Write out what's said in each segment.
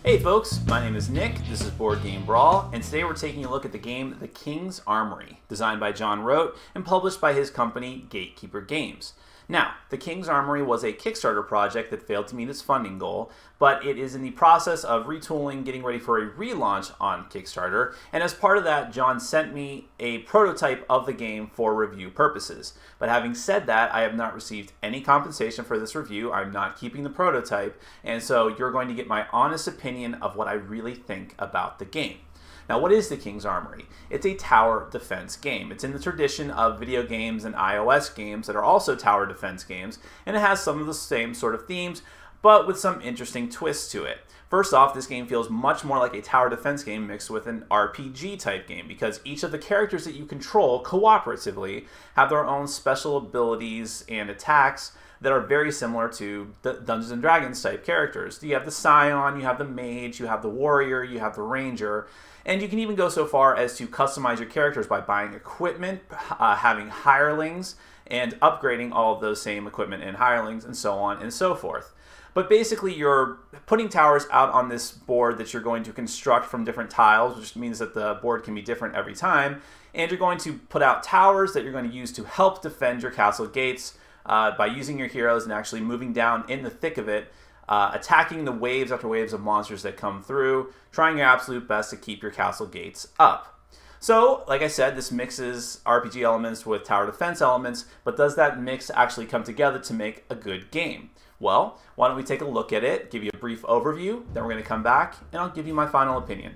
Hey folks, my name is Nick, this is Board Game Brawl, and today we're taking a look at the game The King's Armory, designed by John Rote and published by his company Gatekeeper Games. Now, The King's Armory was a Kickstarter project that failed to meet its funding goal, but it is in the process of retooling, getting ready for a relaunch on Kickstarter, and as part of that, John sent me a prototype of the game for review purposes. But having said that, I have not received any compensation for this review. I'm not keeping the prototype, and so you're going to get my honest opinion of what I really think about the game. Now, what is the King's Armory? It's a tower defense game. It's in the tradition of video games and iOS games that are also tower defense games, and it has some of the same sort of themes, but with some interesting twists to it. First off, this game feels much more like a tower defense game mixed with an RPG type game, because each of the characters that you control cooperatively have their own special abilities and attacks that are very similar to the Dungeons and Dragons type characters. You have the Scion, you have the Mage, you have the Warrior, you have the Ranger, and you can even go so far as to customize your characters by buying equipment, having hirelings, and upgrading all of those same equipment and hirelings, and so on and so forth. But basically, you're putting towers out on this board that you're going to construct from different tiles, which means that the board can be different every time, and you're going to put out towers that you're going to use to help defend your castle gates by using your heroes and actually moving down in the thick of it, attacking the waves after waves of monsters that come through, trying your absolute best to keep your castle gates up. So, like I said, this mixes RPG elements with tower defense elements, but does that mix actually come together to make a good game? Well, why don't we take a look at it, give you a brief overview, then we're going to come back, and I'll give you my final opinion.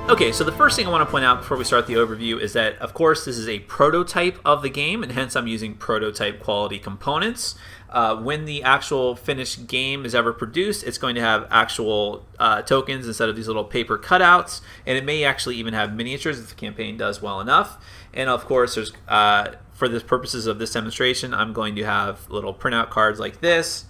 Okay, so the first thing I want to point out before we start the overview is that, of course, this is a prototype of the game, and hence I'm using prototype quality components. When the actual finished game is ever produced, it's going to have actual tokens instead of these little paper cutouts, and it may actually even have miniatures if the campaign does well enough. And of course, there's for the purposes of this demonstration, I'm going to have little printout cards like this,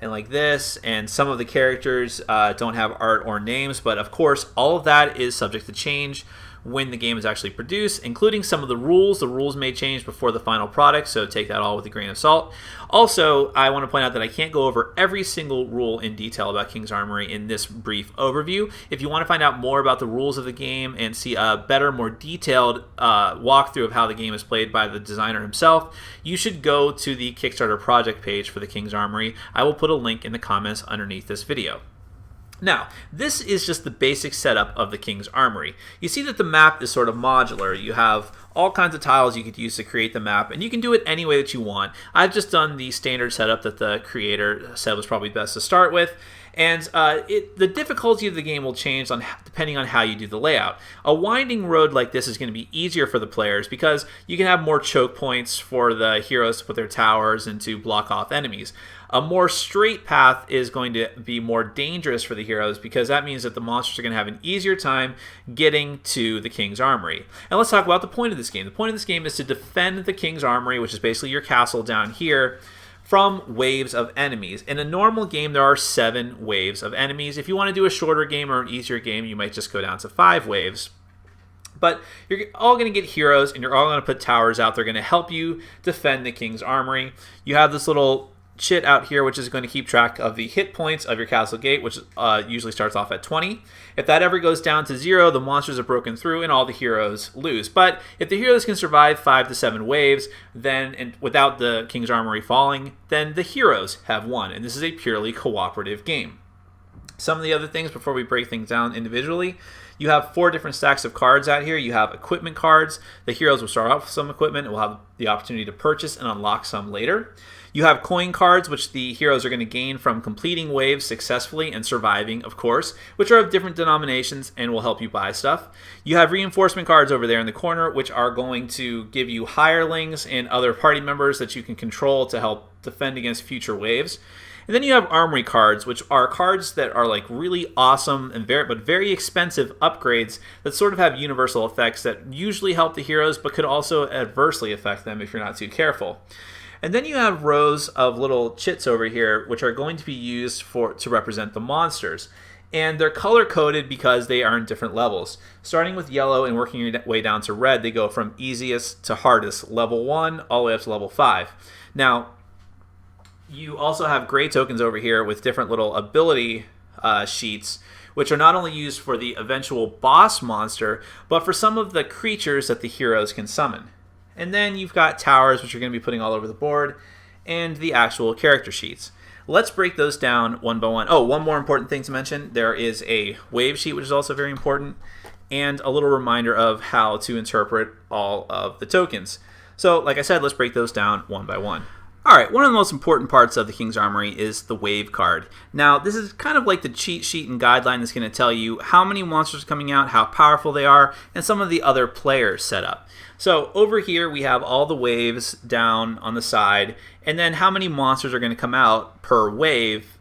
and like this, and some of the characters don't have art or names, but of course all of that is subject to change when the game is actually produced, including some of the rules. The rules may change before the final product, so take that all with a grain of salt. Also, I want to point out that I can't go over every single rule in detail about King's Armory in this brief overview. If you want to find out more about the rules of the game and see a better, more detailed walkthrough of how the game is played by the designer himself, you should go to the Kickstarter project page for the King's Armory. I will put a link in the comments underneath this video. Now, this is just the basic setup of the King's Armory. You see that the map is sort of modular. You have all kinds of tiles you could use to create the map, and you can do it any way that you want. I've just done the standard setup that the creator said was probably best to start with, and the difficulty of the game will change depending on how you do the layout. A winding road like this is going to be easier for the players because you can have more choke points for the heroes to put their towers and to block off enemies. A more straight path is going to be more dangerous for the heroes because that means that the monsters are going to have an easier time getting to the King's Armory. And let's talk about the point of this game. The point of this game is to defend the King's Armory, which is basically your castle down here, from waves of enemies. In a normal game, there are 7 waves of enemies. If you want to do a shorter game or an easier game, you might just go down to 5 waves. But you're all going to get heroes, and you're all going to put towers out. They're going to help you defend the King's Armory. You have this little chit out here, which is going to keep track of the hit points of your castle gate, which usually starts off at 20. If that ever goes down to 0, the monsters are broken through and all the heroes lose. But if the heroes can survive 5 to 7 waves, then and without the King's Armory falling, then the heroes have won, and this is a purely cooperative game. Some of the other things before we break things down individually, you have 4 different stacks of cards out here. You have equipment cards. The heroes will start off with some equipment and will have the opportunity to purchase and unlock some later. You have coin cards, which the heroes are going to gain from completing waves successfully and surviving, of course, which are of different denominations and will help you buy stuff. You have reinforcement cards over there in the corner, which are going to give you hirelings and other party members that you can control to help defend against future waves. And then you have Armory cards, which are cards that are like really awesome and very expensive upgrades that sort of have universal effects that usually help the heroes, but could also adversely affect them if you're not too careful. And then you have rows of little chits over here, which are going to be used to represent the monsters. And they're color-coded because they are in different levels. Starting with yellow and working your way down to red, they go from easiest to hardest, level 1 all the way up to level 5. Now, you also have gray tokens over here with different little ability sheets, which are not only used for the eventual boss monster, but for some of the creatures that the heroes can summon. And then you've got towers, which you're going to be putting all over the board, and the actual character sheets. Let's break those down one by one. Oh, one more important thing to mention. There is a wave sheet, which is also very important, and a little reminder of how to interpret all of the tokens. So, like I said, let's break those down one by one. Alright, one of the most important parts of the King's Armory is the wave card. Now, this is kind of like the cheat sheet and guideline that's going to tell you how many monsters are coming out, how powerful they are, and some of the other players set up. So over here we have all the waves down on the side, and then how many monsters are going to come out per wave.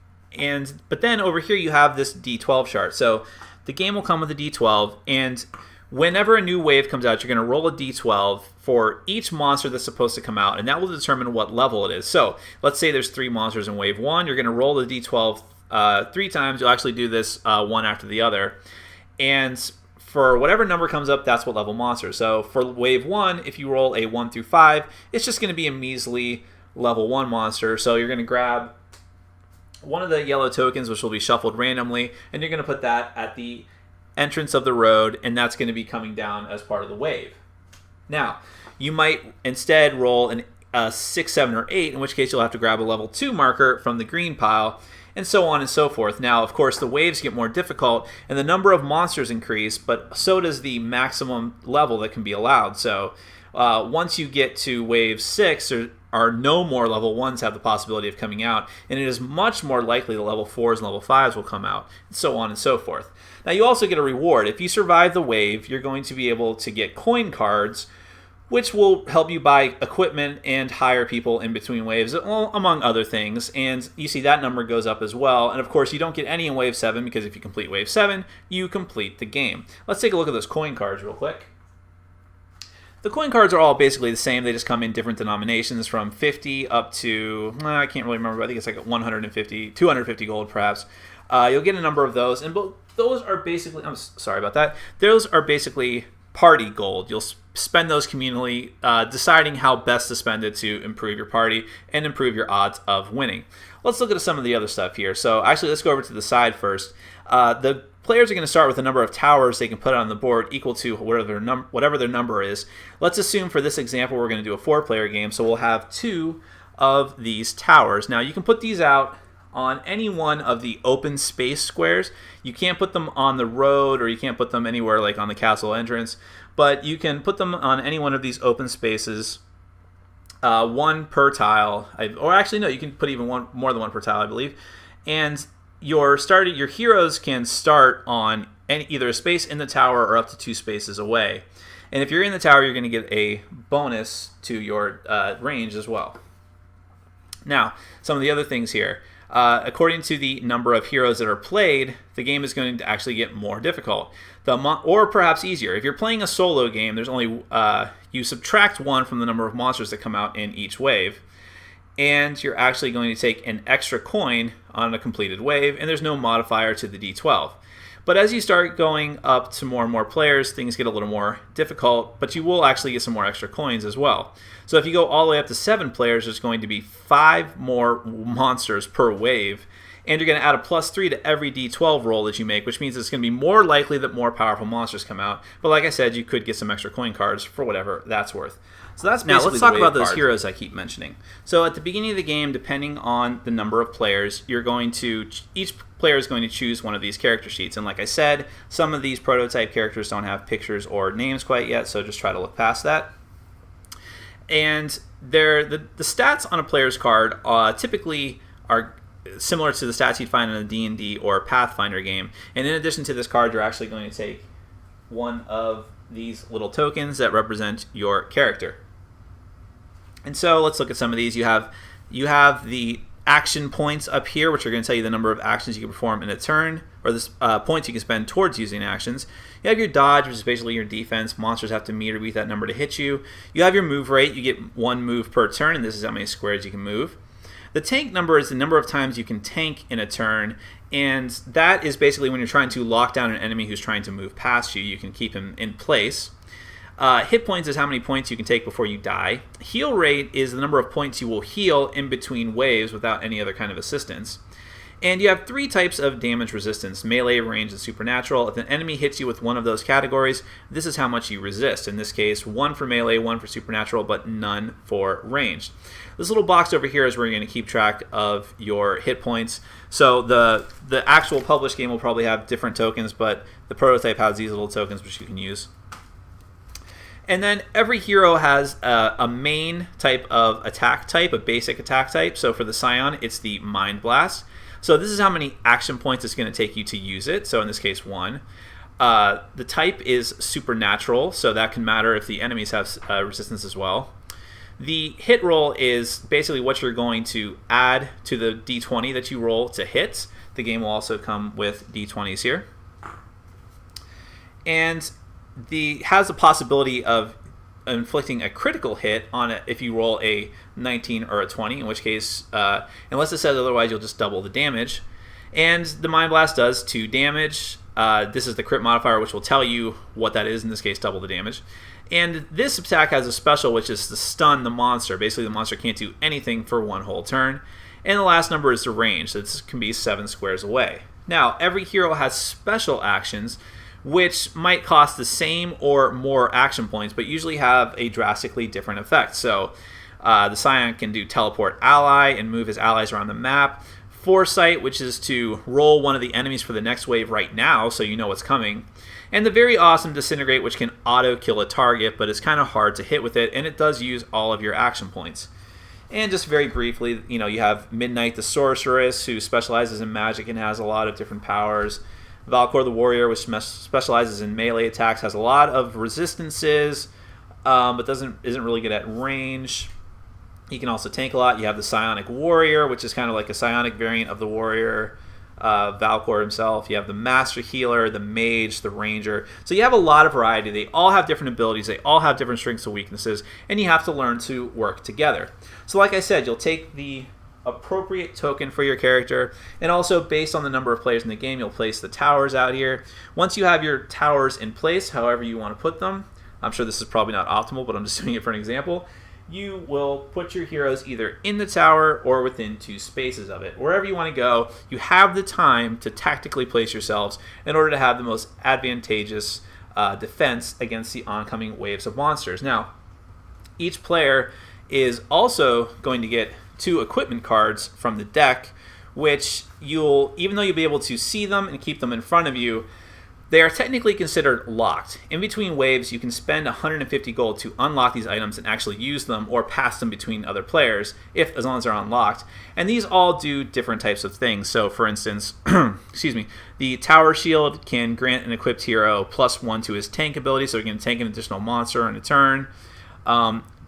But then over here you have this D12 chart. So the game will come with a D12, and whenever a new wave comes out, you're going to roll a D12 for each monster that's supposed to come out, and that will determine what level it is. So let's say there's 3 monsters in wave 1. You're going to roll the D12 3 times. You'll actually do this one after the other. And for whatever number comes up, that's what level monster. So for wave 1, if you roll a 1 through 5, it's just going to be a measly level 1 monster. So you're going to grab one of the yellow tokens, which will be shuffled randomly, and you're going to put that at the entrance of the road, and that's going to be coming down as part of the wave. Now, you might instead roll a 6, 7, or 8, in which case you'll have to grab a level 2 marker from the green pile, and so on and so forth. Now, of course, the waves get more difficult, and the number of monsters increase, but so does the maximum level that can be allowed. So once you get to wave 6, there are no more level 1s have the possibility of coming out, and it is much more likely the level 4s and level 5s will come out, and so on and so forth. Now, you also get a reward. If you survive the wave, you're going to be able to get coin cards, which will help you buy equipment and hire people in between waves, among other things. And you see that number goes up as well. And of course, you don't get any in wave 7, because if you complete wave 7, you complete the game. Let's take a look at those coin cards real quick. The coin cards are all basically the same. They just come in different denominations from 50 up to, I can't really remember, I think it's like 150, 250 gold perhaps. You'll get a number of those, and those are basically, I'm sorry about that, those are basically party gold. You'll spend those communally, deciding how best to spend it to improve your party and improve your odds of winning. Let's look at some of the other stuff here. So actually, let's go over to the side first. The players are going to start with a number of towers they can put on the board equal to whatever their number is. Let's assume for this example we're going to do a 4-player game, so we'll have 2 of these towers. Now, you can put these out on any one of the open space squares. You can't put them on the road, or you can't put them anywhere like on the castle entrance, but you can put them on any one of these open spaces, 1 per tile, or actually no, you can put even more than 1 per tile, I believe. And your heroes can start on either a space in the tower or up to 2 spaces away. And if you're in the tower, you're going to get a bonus to your range as well. Now, some of the other things here. According to the number of heroes that are played, the game is going to actually get more difficult, or perhaps easier. If you're playing a solo game, there's only you subtract 1 from the number of monsters that come out in each wave, and you're actually going to take an extra coin on a completed wave, and there's no modifier to the D12. But as you start going up to more and more players, things get a little more difficult, but you will actually get some more extra coins as well. So if you go all the way up to 7 players, there's going to be 5 more monsters per wave, and you're going to add a +3 to every D12 roll that you make, which means it's going to be more likely that more powerful monsters come out. But like I said, you could get some extra coin cards for whatever that's worth. So that's basically. Now let's talk about those heroes I keep mentioning. So at the beginning of the game, depending on the number of players, each player is going to choose one of these character sheets. And like I said, some of these prototype characters don't have pictures or names quite yet, so just try to look past that. And the stats on a player's card typically are similar to the stats you'd find in a D&D or Pathfinder game. And in addition to this card, you're actually going to take one of these little tokens that represent your character. And so let's look at some of these. You have the action points up here, which are going to tell you the number of actions you can perform in a turn, or the points you can spend towards using actions. You have your dodge, which is basically your defense. Monsters have to meet or beat that number to hit you. You have your move rate. You get 1 move per turn, and this is how many squares you can move. The tank number is the number of times you can tank in a turn, and that is basically when you're trying to lock down an enemy who's trying to move past you. You can keep him in place. Hit points is how many points you can take before you die. Heal rate is the number of points you will heal in between waves without any other kind of assistance. And you have 3 types of damage resistance: melee, ranged, and supernatural. If an enemy hits you with one of those categories, this is how much you resist. In this case, 1 for melee, 1 for supernatural, but none for ranged. This little box over here is where you're going to keep track of your hit points. So the actual published game will probably have different tokens, but the prototype has these little tokens which you can use. And then every hero has a main type of attack type, a basic attack type. So for the Scion, it's the Mind Blast. So this is how many action points it's going to take you to use it. So in this case, 1. The type is supernatural, so that can matter if the enemies have resistance as well. The hit roll is basically what you're going to add to the d20 that you roll to hit. The game will also come with d20s here. And has the possibility of inflicting a critical hit on it if you roll a 19 or a 20, in which case, unless it says otherwise, you'll just double the damage. And the Mind Blast does 2 damage. This is the crit modifier, which will tell you what that is, in this case, double the damage. And this attack has a special, which is to stun the monster. Basically, the monster can't do anything for 1 whole turn. And the last number is the range. So this can be 7 squares away. Now, every hero has special actions, which might cost the same or more action points, but usually have a drastically different effect. So the Scion can do Teleport Ally and move his allies around the map. Foresight, which is to roll one of the enemies for the next wave right now, so you know what's coming. And the very awesome Disintegrate, which can auto-kill a target, but it's kind of hard to hit with it, and it does use all of your action points. And just very briefly, you have Midnight the Sorceress, who specializes in magic and has a lot of different powers. Valkor the Warrior, which specializes in melee attacks, has a lot of resistances, but isn't really good at range. He can also tank a lot. You have the Psionic Warrior, which is kind of like a psionic variant of the Warrior. Valkor himself. You have the Master Healer, the Mage, the Ranger. So you have a lot of variety. They all have different abilities. They all have different strengths and weaknesses, and you have to learn to work together. So like I said, you'll take the appropriate token for your character, and also based on the number of players in the game, you'll place the towers out here. Once you have your towers in place, however you want to put them, I'm sure this is probably not optimal, but I'm just doing it for an example, you will put your heroes either in the tower or within 2 spaces of it. Wherever you want to go, you have the time to tactically place yourselves in order to have the most advantageous defense against the oncoming waves of monsters. Now, each player is also going to get 2 equipment cards from the deck, which even though you'll be able to see them and keep them in front of you, they are technically considered locked. In between waves, you can spend 150 gold to unlock these items and actually use them or pass them between other players, as long as they're unlocked. And these all do different types of things. So, for instance, the Tower Shield can grant an equipped hero +1 to his tank ability, so he can tank an additional monster in a turn.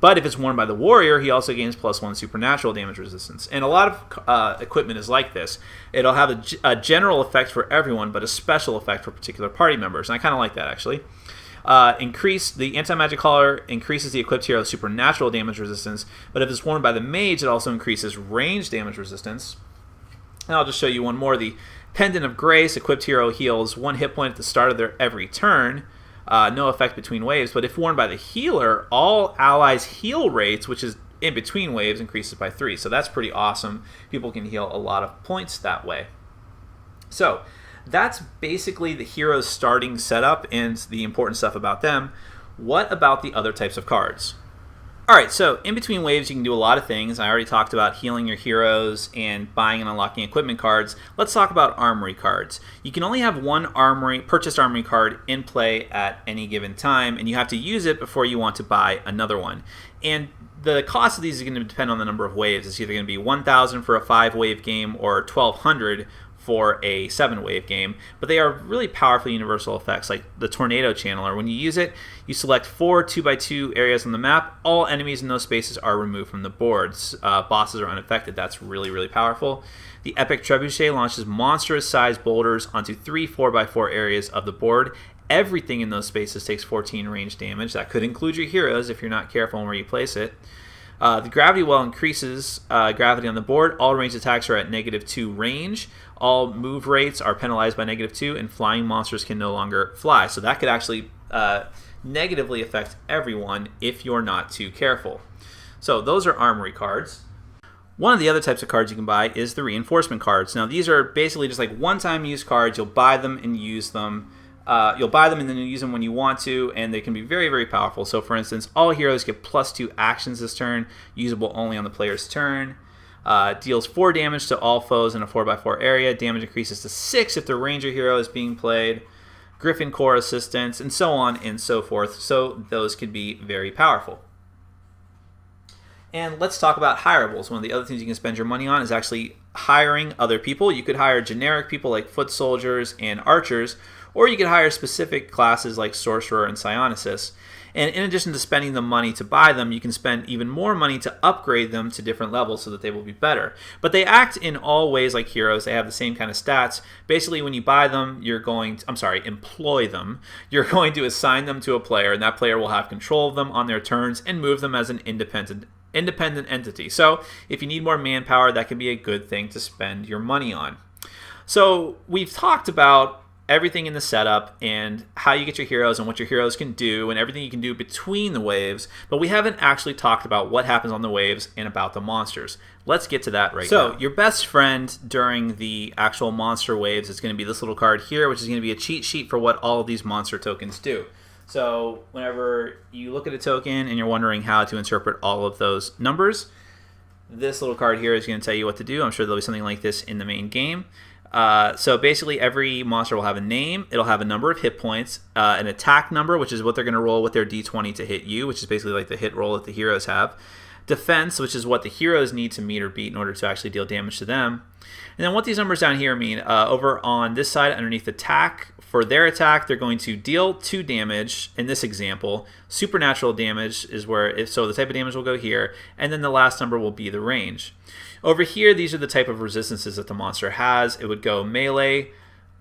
But if it's worn by the Warrior, he also gains +1 supernatural damage resistance. And a lot of equipment is like this. It'll have a general effect for everyone, but a special effect for particular party members. And I kind of like that, actually. The anti-magic collar increases the equipped hero's supernatural damage resistance, but if it's worn by the Mage, it also increases range damage resistance. And I'll just show you one more. The Pendant of Grace, equipped hero heals 1 hit point at the start of their every turn. No effect between waves, but if worn by the healer, all allies' heal rates, which is in between waves, increases by 3. So that's pretty awesome. People can heal a lot of points that way. So that's basically the hero's starting setup and the important stuff about them. What about the other types of cards? Alright, so in between waves you can do a lot of things. I already talked about healing your heroes and buying and unlocking equipment cards. Let's talk about Armory cards. You can only have 1 purchased Armory card in play at any given time, and you have to use it before you want to buy another one. And the cost of these is going to depend on the number of waves. It's either going to be 1,000 for a 5-wave game or 1,200 for a 7-wave game, but they are really powerful universal effects, like the Tornado Channeler. When you use it, you select 4 2x2 areas on the map. All enemies in those spaces are removed from the boards. Bosses are unaffected. That's really, really powerful. The Epic Trebuchet launches monstrous-sized boulders onto 3 4x4 areas of the board. Everything in those spaces takes 14 range damage. That could include your heroes if you're not careful on where you place it. The gravity well increases gravity on the board. All ranged attacks are at -2 range. All move rates are penalized by -2, and flying monsters can no longer fly. So that could actually negatively affect everyone if you're not too careful. So those are Armory cards. One of the other types of cards you can buy is the reinforcement cards. Now these are basically just like one-time use cards. You'll buy them and use them. You'll buy them and then use them when you want to, and they can be very, very powerful. So for instance, all heroes get +2 actions this turn, usable only on the player's turn. Deals 4 damage to all foes in a 4x4 area. Damage increases to 6 if the ranger hero is being played. Griffin Core assistance, and so on and so forth. So those can be very powerful. And let's talk about hireables. One of the other things you can spend your money on is actually hiring other people. You could hire generic people like foot soldiers and archers, or you could hire specific classes like sorcerer and psionicist. And in addition to spending the money to buy them, you can spend even more money to upgrade them to different levels so that they will be better. But they act in all ways like heroes. They have the same kind of stats. Basically, when you buy them, employ them. You're going to assign them to a player, and that player will have control of them on their turns and move them as an independent entity. So if you need more manpower, that can be a good thing to spend your money on. So we've talked about everything in the setup and how you get your heroes and what your heroes can do and everything you can do between the waves, but we haven't actually talked about what happens on the waves and about the monsters. Let's get to that right now. So your best friend during the actual monster waves is going to be this little card here, which is going to be a cheat sheet for what all of these monster tokens do. So whenever you look at a token and you're wondering how to interpret all of those numbers, this little card here is going to tell you what to do. I'm sure there'll be something like this in the main game. So basically every monster will have a name, it'll have a number of hit points, an attack number, which is what they're going to roll with their d20 to hit you, which is basically like the hit roll that the heroes have. Defense, which is what the heroes need to meet or beat in order to actually deal damage to them. And then what these numbers down here mean, over on this side underneath attack, for their attack, they're going to deal 2 damage in this example. Supernatural damage is where, so the type of damage will go here, and then the last number will be the range. Over here, these are the type of resistances that the monster has. It would go melee,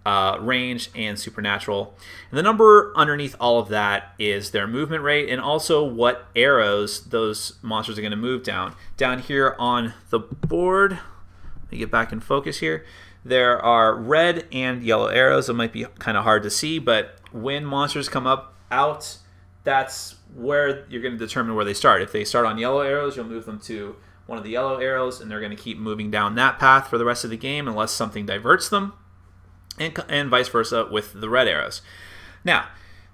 range, and supernatural. And the number underneath all of that is their movement rate and also what arrows those monsters are going to move down. Down here on the board, let me get back in focus here. There are red and yellow arrows. It might be kind of hard to see, but when monsters come out, that's where you're going to determine where they start. If they start on yellow arrows, you'll move them to one of the yellow arrows, and they're going to keep moving down that path for the rest of the game unless something diverts them, and vice versa with the red arrows. Now,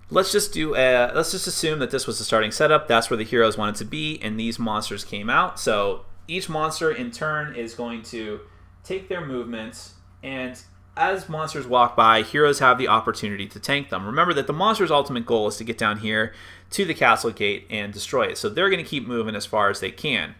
let's just assume that this was the starting setup. That's where the heroes wanted to be, and these monsters came out. So each monster in turn is going to take their movements, and as monsters walk by, heroes have the opportunity to tank them. Remember that the monster's ultimate goal is to get down here to the castle gate and destroy it. So they're going to keep moving as far as they can.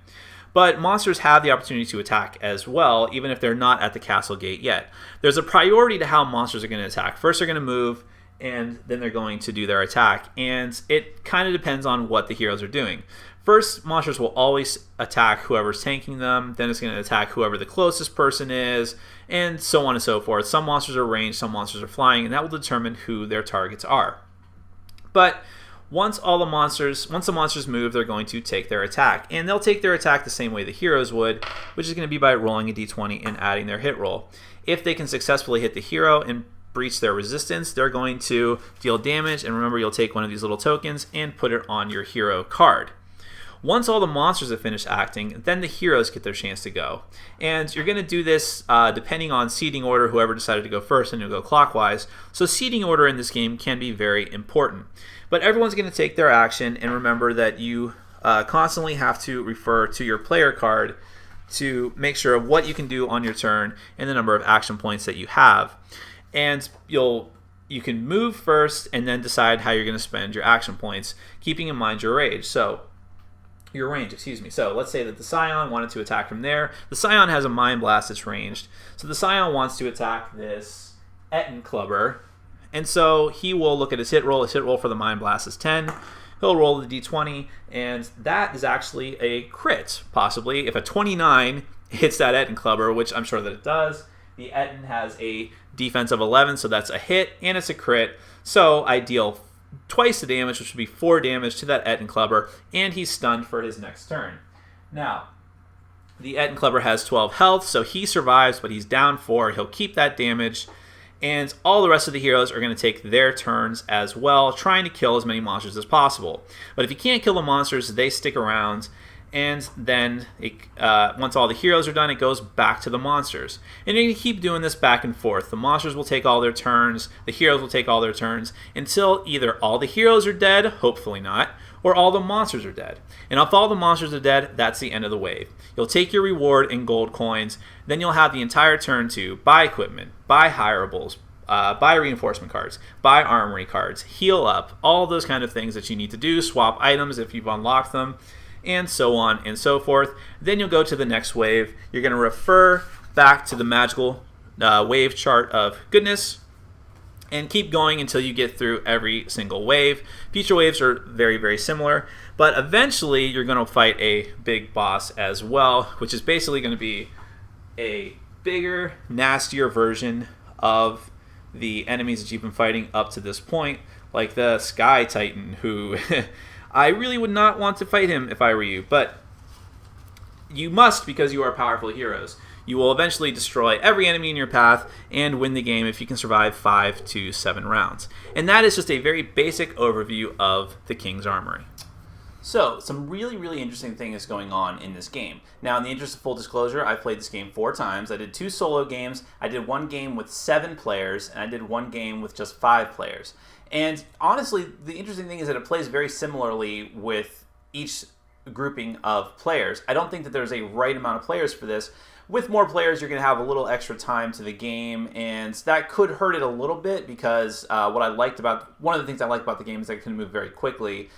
But monsters have the opportunity to attack as well, even if they're not at the castle gate yet. There's a priority to how monsters are going to attack. First, they're going to move, and then they're going to do their attack. And it kind of depends on what the heroes are doing. First, monsters will always attack whoever's tanking them. Then it's going to attack whoever the closest person is, and so on and so forth. Some monsters are ranged, some monsters are flying, and that will determine who their targets are. But once the monsters move, they're going to take their attack. And they'll take their attack the same way the heroes would, which is going to be by rolling a d20 and adding their hit roll. If they can successfully hit the hero and breach their resistance, they're going to deal damage. And remember, you'll take one of these little tokens and put it on your hero card. Once all the monsters have finished acting, then the heroes get their chance to go. And you're going to do this depending on seeding order, whoever decided to go first, and you'll go clockwise. So seeding order in this game can be very important. But everyone's going to take their action, and remember that you constantly have to refer to your player card to make sure of what you can do on your turn and the number of action points that you have. And you can move first and then decide how you're going to spend your action points, keeping in mind your range. So let's say that the Scion wanted to attack from there. The Scion has a Mind Blast that's ranged. So the Scion wants to attack this Etten Clubber. And so he will look at his hit roll. His hit roll for the Mind Blast is 10. He'll roll the d20, and that is actually a crit, possibly. If a 29 hits that Etten Clubber, which I'm sure that it does, the Etten has a defense of 11, so that's a hit, and it's a crit. So I deal twice the damage, which would be 4 damage to that Etten Clubber, and he's stunned for his next turn. Now, the Ettenklubber has 12 health, so he survives, but he's down 4. He'll keep that damage, and all the rest of the heroes are going to take their turns as well, trying to kill as many monsters as possible. But if you can't kill the monsters, they stick around, and then once all the heroes are done, it goes back to the monsters. And you're going to keep doing this back and forth. The monsters will take all their turns, the heroes will take all their turns, until either all the heroes are dead, hopefully not, or all the monsters are dead. And if all the monsters are dead, that's the end of the wave. You'll take your reward in gold coins, then you'll have the entire turn to buy equipment, buy hireables, buy reinforcement cards, buy armory cards, heal up, all those kind of things that you need to do, swap items if you've unlocked them, and so on and so forth. Then you'll go to the next wave. You're going to refer back to the magical wave chart of goodness, and keep going until you get through every single wave. Future waves are very, very similar, but eventually you're going to fight a big boss as well, which is basically going to be a bigger, nastier version of the enemies that you've been fighting up to this point, like the Sky Titan, who I really would not want to fight him if I were you, but you must because you are powerful heroes. You will eventually destroy every enemy in your path and win the game if you can survive 5 to 7 rounds. And that is just a very basic overview of the King's Armory. So, some really, really interesting things going on in this game. Now, in the interest of full disclosure, I've played this game 4 times. I did 2 solo games, I did 1 game with 7 players, and I did 1 game with just 5 players. And honestly, the interesting thing is that it plays very similarly with each grouping of players. I don't think that there's a right amount of players for this. With more players, you're going to have a little extra time to the game, and that could hurt it a little bit because one of the things I like about the game is that it can move very quickly.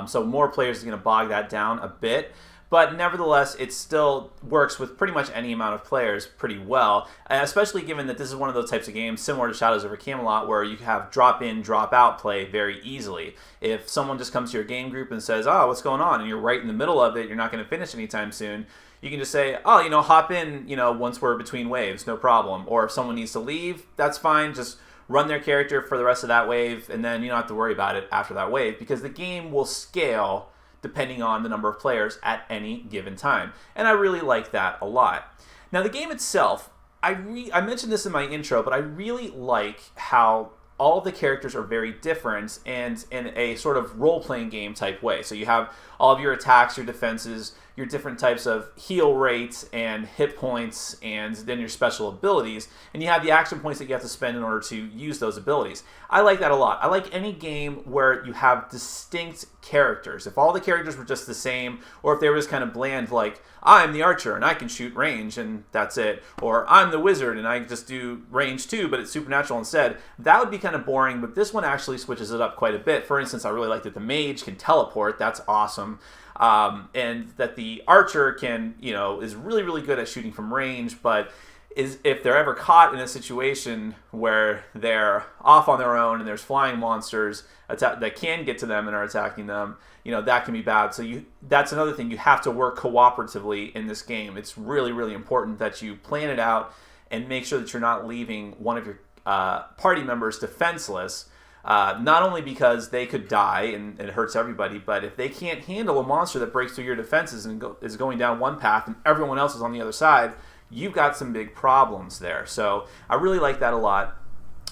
So more players are going to bog that down a bit. But nevertheless, it still works with pretty much any amount of players pretty well, especially given that this is one of those types of games similar to Shadows over Camelot where you have drop-in, drop-out play very easily. If someone just comes to your game group and says, oh, what's going on? And you're right in the middle of it, you're not going to finish anytime soon, you can just say, oh, hop in, once we're between waves, no problem. Or if someone needs to leave, that's fine, just run their character for the rest of that wave, and then you don't have to worry about it after that wave because the game will scale depending on the number of players at any given time. And I really like that a lot. Now, the game itself, I mentioned this in my intro, but I really like how all of the characters are very different and in a sort of role-playing game type way. So you have all of your attacks, your defenses, your different types of heal rates and hit points, and then your special abilities, and you have the action points that you have to spend in order to use those abilities. I like that a lot. I like any game where you have distinct characters. If all the characters were just the same, or if they were just kind of bland, like, I'm the archer and I can shoot range and that's it, or I'm the wizard and I just do range too, but it's supernatural instead, that would be kind of boring, but this one actually switches it up quite a bit. For instance, I really like that the mage can teleport. That's awesome. And that the archer can, is really, really good at shooting from range, but if they're ever caught in a situation where they're off on their own and there's flying monsters that can get to them and are attacking them, that can be bad. So that's another thing. You have to work cooperatively in this game. It's really, really important that you plan it out and make sure that you're not leaving one of your party members defenseless. Not only because they could die and it hurts everybody, but if they can't handle a monster that breaks through your defenses and is going down one path and everyone else is on the other side, you've got some big problems there. So I really like that a lot.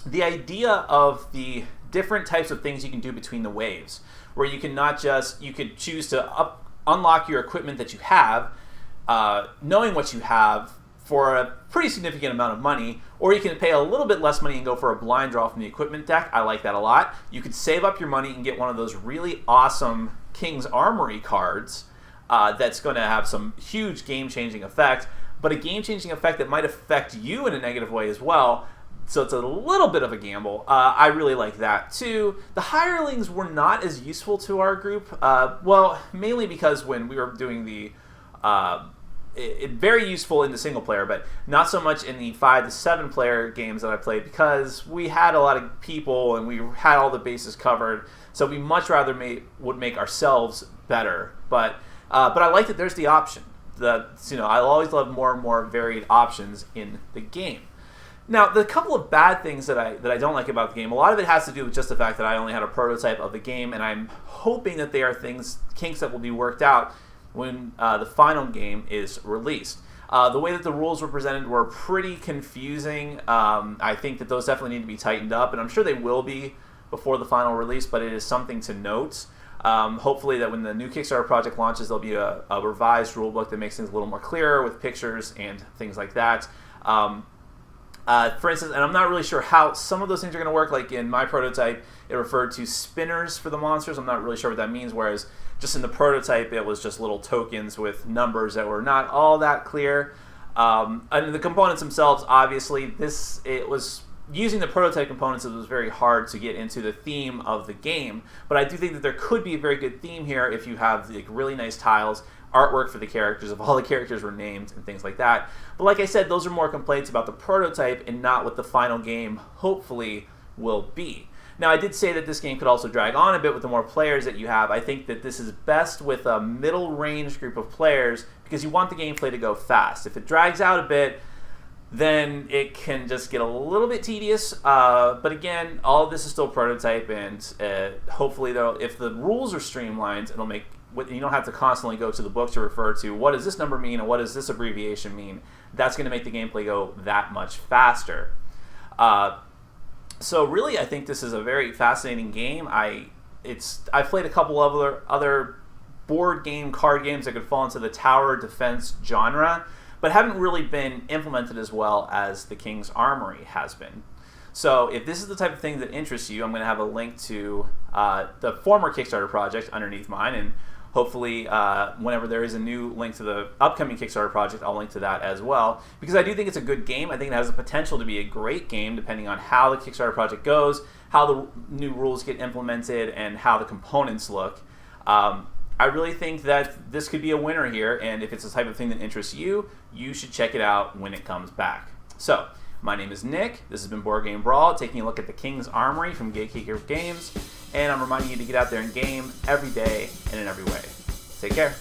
The idea of the different types of things you can do between the waves, where you could choose to unlock your equipment that you have, knowing what you have, for a pretty significant amount of money, or you can pay a little bit less money and go for a blind draw from the equipment deck. I like that a lot. You could save up your money and get one of those really awesome King's Armory cards that's going to have some huge game-changing effect, but a game-changing effect that might affect you in a negative way as well. So it's a little bit of a gamble. I really like that too. The hirelings were not as useful to our group. Mainly because when we were doing the very useful in the single player, but not so much in the 5 to 7 player games that I played because we had a lot of people and we had all the bases covered. So we much rather would make ourselves better. But I like that there's the option. I'll always love more and more varied options in the game. Now, the couple of bad things that I don't like about the game, a lot of it has to do with just the fact that I only had a prototype of the game, and I'm hoping that they are kinks that will be worked out when the final game is released. The way that the rules were presented were pretty confusing. I think that those definitely need to be tightened up, and I'm sure they will be before the final release, but it is something to note. Hopefully that when the new Kickstarter project launches, there'll be a revised rulebook that makes things a little more clear with pictures and things like that. For instance, and I'm not really sure how some of those things are going to work. Like in my prototype, it referred to spinners for the monsters. I'm not really sure what that means, whereas just in the prototype, it was just little tokens with numbers that were not all that clear. And the components themselves, obviously, it was using the prototype components, it was very hard to get into the theme of the game. But I do think that there could be a very good theme here if you have like really nice tiles, artwork for the characters, if all the characters were named and things like that. But like I said, those are more complaints about the prototype and not what the final game hopefully will be. Now, I did say that this game could also drag on a bit with the more players that you have. I think that this is best with a middle-range group of players because you want the gameplay to go fast. If it drags out a bit, then it can just get a little bit tedious. But again, all of this is still prototype, and hopefully, though, if the rules are streamlined, it'll make you don't have to constantly go to the book to refer to what does this number mean and what does this abbreviation mean. That's going to make the gameplay go that much faster. So really, I think this is a very fascinating game. I've played a couple of other board game, card games that could fall into the tower defense genre, but haven't really been implemented as well as the King's Armory has been. So if this is the type of thing that interests you, I'm going to have a link to the former Kickstarter project underneath mine, and hopefully whenever there is a new link to the upcoming Kickstarter project, I'll link to that as well, because I do think it's a good game. I think it has the potential to be a great game depending on how the Kickstarter project goes, how the new rules get implemented, and how the components look. I really think that this could be a winner here, and if it's the type of thing that interests you, you should check it out when it comes back. So, my name is Nick. This has been Board Game Brawl, taking a look at the King's Armory from Gatekeeper Games, and I'm reminding you to get out there and game every day and in every way. Take care.